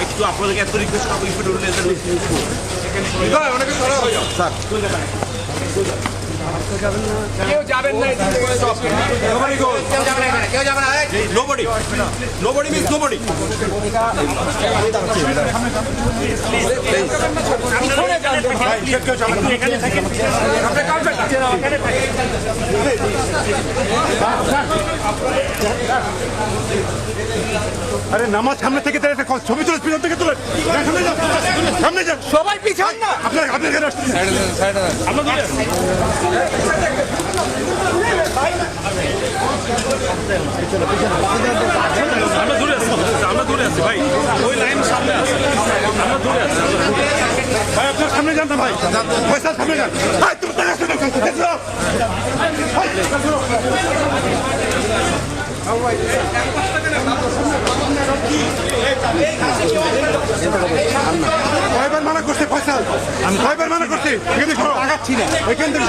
একটু আপনাদেরকে এত রিকোয়েস্ট করবো স্যার কেউ যাবেন না nobody means nobody আরে নামাজ সামনে থেকে তাহলে ছবি তুলে পিছন থেকে তুলে সামনে যান সবাই পিছন না আপনার কেন আসছেন আমরা দূরে আছি ভাই ওই লাইন সামনে আছে আমরা দূরে আছি ভাই আপনার সামনে যান না ভাই পয়সা সামনে যান ভাই তুমি টাকা শুনে কয়বার মানা করছে ফয়সাল আমি কয়বার মানা করছি এখানে আগাচ্ছি না এখান থেকে